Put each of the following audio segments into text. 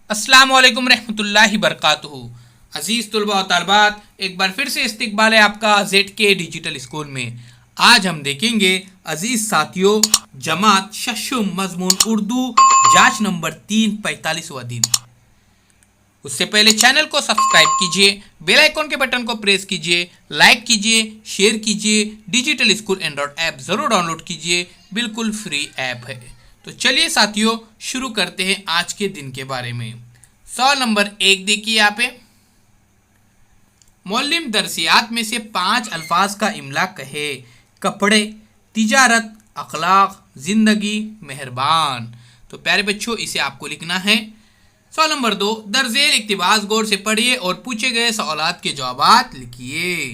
अस्सलाम वालेकुम रहमतुल्लाहि बरकातुहू। अजीज़ तुलबा और तालबात, एक बार फिर से इस्तकबाल है आपका जेड के डिजिटल स्कूल में। आज हम देखेंगे अजीज़ साथियों, जमात शशुम मजमून उर्दू जांच नंबर 3 45वां दिन। उससे पहले चैनल को सब्सक्राइब कीजिए, बेल आइकॉन के बटन को प्रेस कीजिए, लाइक कीजिए, शेयर कीजिए। डिजिटल स्कूल एंड्रॉयड ऐप ज़रूर डाउनलोड कीजिए, बिल्कुल फ्री ऐप है। तो चलिए साथियों, शुरू करते हैं आज के दिन के बारे में। सवाल नंबर 1 देखिए यहाँ पे, मौलिम दरसियात में से 5 अल्फाज का इमला कहे। कपड़े, तिजारत, अखलाक, जिंदगी, मेहरबान। तो प्यारे बच्चों, इसे आपको लिखना है। सवाल नंबर 2, दर्जेल इक्तिबास गौर से पढ़िए और पूछे गए सवालात के जवाबात लिखिए।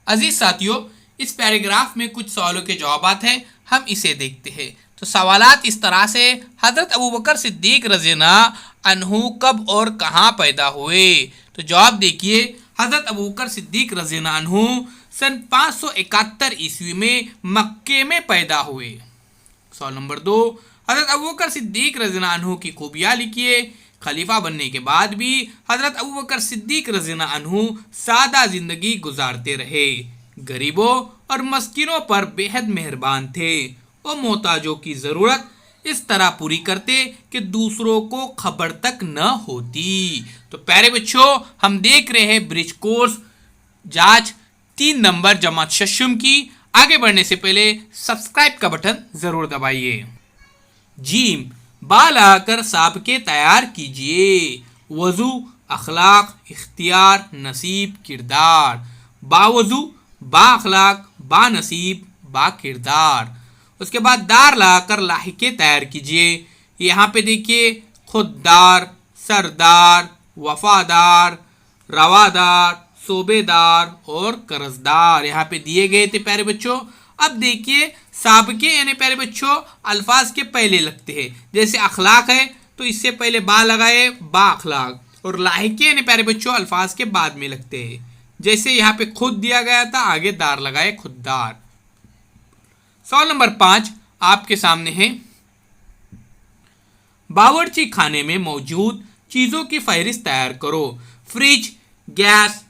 अजीज साथियों, इस पैराग्राफ में कुछ सवालों के जवाबात हैं, हम इसे देखते हैं। तो सवालात इस तरह से, हजरत अबू बकर सिद्दीक रज़ियल्लाहु अन्हु कब और कहाँ पैदा हुए। तो जवाब देखिए, हजरत अबू बकर सिद्दीक रज़ियल्लाहु अन्हु सन 571 ईस्वी में मक्के में पैदा हुए। सवाल नंबर 2, हजरत अबू बकर सिद्दीक रज़ियल्लाहु अन्हु की खूबियाँ लिखिए। खलीफा बनने के बाद भी हजरत अबू बकर सिद्दीक रज़ियल्लाहु अन्हु सादा जिंदगी गुजारते रहे। गरीबों और मस्किनों पर बेहद मेहरबान थे। वो मोहताजों की ज़रूरत इस तरह पूरी करते कि दूसरों को खबर तक न होती। तो प्यारे बच्चों, हम देख रहे हैं ब्रिज कोर्स जांच 3 नंबर जमात शशुम की। आगे बढ़ने से पहले सब्सक्राइब का बटन ज़रूर दबाइए। जीम, बाल आकर साबके तैयार कीजिए। वज़ू, अखलाक, इख्तियार, नसीब, किरदार। बावज़ू, बाअखलाक, बानसीब, बाकिरदार। उसके बाद दार लाकर लाहिके तैयार कीजिए। यहाँ पे देखिए, खुददार, सरदार, वफादार, रवादार, सूबेदार और कर्जदार यहाँ पे दिए गए थे प्यारे बच्चों। अब देखिए, साबके यानी प्यारे बच्चों अल्फाज के पहले लगते हैं। जैसे अखलाक है तो इससे पहले बा लगाए, बा अखलाक। और लाहिके यानी प्यारे बच्चों अल्फाज के बाद में लगते हैं। जैसे यहाँ पे खुद दिया गया था, आगे दार लगाए, खुददार। सवाल नंबर 5 आपके सामने है, बावर्ची खाने में मौजूद चीजों की फहरिस्त तैयार करो। फ्रिज, गैस,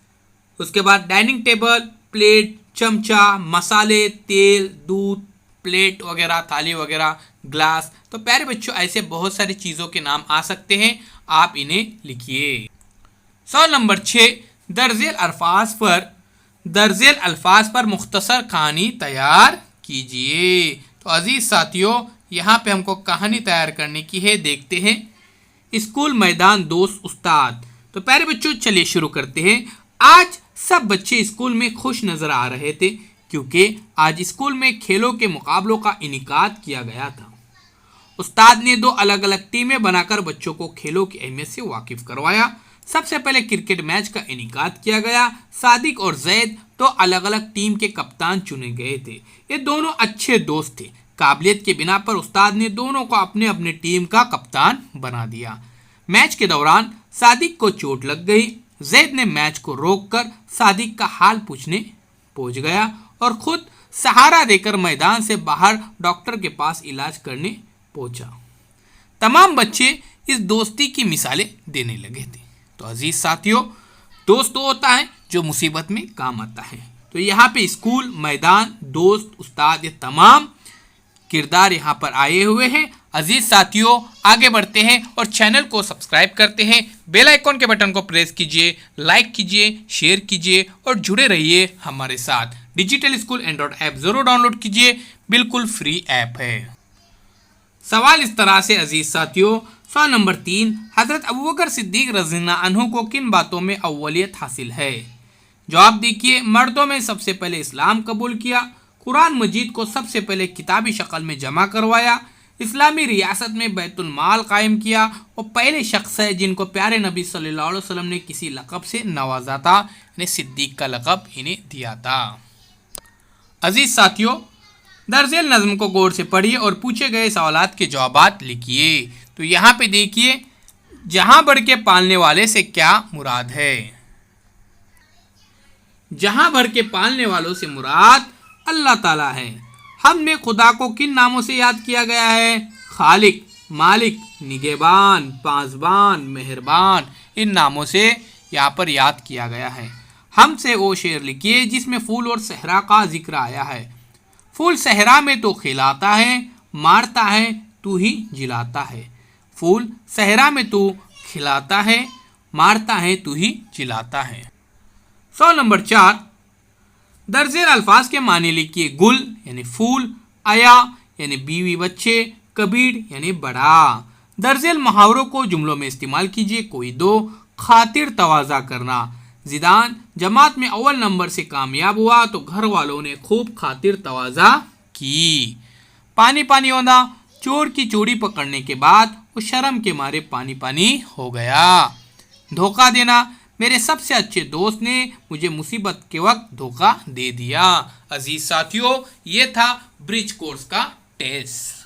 उसके बाद डाइनिंग टेबल, प्लेट, चमचा, मसाले, तेल, दूध, प्लेट वगैरह, थाली वगैरह, ग्लास। तो प्यारे बच्चों, ऐसे बहुत सारी चीज़ों के नाम आ सकते हैं, आप इन्हें लिखिए। सवाल नंबर 6, दर्जेल अल्फाज पर मुख्तसर कहानी तैयार कीजिए। तो अजीज साथियों, यहाँ पे हमको कहानी तैयार करने की है, देखते हैं। स्कूल, मैदान, दोस्त, उस्ताद। तो प्यारे बच्चों, चलिए शुरू करते हैं। आज सब बच्चे स्कूल में खुश नजर आ रहे थे क्योंकि आज स्कूल में खेलों के मुकाबलों का इनेकाद किया गया था। उस्ताद ने 2 अलग अलग टीमें बनाकर बच्चों को खेलों की अहमियत से वाकिफ करवाया। सबसे पहले क्रिकेट मैच का इनेकाद किया गया। सादिक और जैद 2 अलग अलग टीम के कप्तान चुने गए थे। ये दोनों अच्छे दोस्त थे। काबिलियत के बिना पर उस्ताद ने दोनों को अपने अपने टीम का कप्तान बना दिया। मैच के दौरान सादिक को चोट लग गई। जैद ने मैच को रोककर सादिक का हाल पूछने पहुंच गया और खुद सहारा देकर मैदान से बाहर डॉक्टर के पास इलाज करने पहुंचा। तमाम बच्चे इस दोस्ती की मिसालें देने लगे थे। तो अजीज साथियों, दोस्त तो होता है जो मुसीबत में काम आता है। तो यहाँ पे स्कूल, मैदान, दोस्त, उस्ताद, ये तमाम किरदार यहाँ पर आए हुए हैं। अजीज साथियों, आगे बढ़ते हैं और चैनल को सब्सक्राइब करते हैं। बेल आइकॉन के बटन को प्रेस कीजिए, लाइक कीजिए, शेयर कीजिए और जुड़े रहिए हमारे साथ। डिजिटल स्कूल एंड्रॉयड ऐप ज़रूर डाउनलोड कीजिए, बिल्कुल फ्री ऐप है। सवाल इस तरह से अजीज साथियों, सवाल नंबर 3, हजरत अबू बकर सिद्दीक रज़ियल्लाहु अन्हु को किन बातों में अव्वलियत हासिल है। जवाब देखिए, मर्दों में सबसे पहले इस्लाम कबूल किया, कुरान मजीद को सबसे पहले किताबी शक्ल में जमा करवाया, इस्लामी रियासत में बैतुल माल कायम किया और पहले शख्स है जिनको प्यारे नबी सल्लल्लाहु अलैहि वसल्लम ने किसी लक़ब से नवाजा था, यानी सिद्दीक का लक़ब इन्हें दिया था। अजीज साथियों, दर्जेल नज़्म को गौर से पढ़िए और पूछे गए सवालात के जवाबात लिखिए। तो यहाँ पे देखिए, जहाँ बढ़ के पालने वाले से क्या मुराद है। जहाँ भर के पालने वालों से मुराद अल्लाह ताला है। हमने खुदा को किन नामों से याद किया गया है। खालिक, मालिक, निगहबान, पासबान, मेहरबान, इन नामों से यहाँ पर याद किया गया है। हमसे वो शेर लिखिए जिसमें फूल और सहरा का जिक्र आया है। फूल सहरा में तो खिलाता है, मारता है तू ही जिलाता है। फूल सहरा में तू खिलाता है, मारता है तू ही जिलाता है। सवाल नंबर 4, दर्जेल अल्फाज के माने लिखिए। गुल यानी फूल, आया यानी बीवी बच्चे, कबीर यानी बड़ा। दर्जेल मुहावरों को जुमलों में इस्तेमाल कीजिए। कोई दो, खातिर तवाज़ा करना। जिदान जमात में अव्वल नंबर से कामयाब हुआ तो घर वालों ने खूब खातिर तवाज़ा की। पानी पानी होना, चोर की चोरी पकड़ने के बाद वो शर्म के मारे पानी पानी हो गया। धोखा देना, मेरे सबसे अच्छे दोस्त ने मुझे मुसीबत के वक्त धोखा दे दिया। अजीज साथियों, ये था ब्रिज कोर्स का टेस्ट।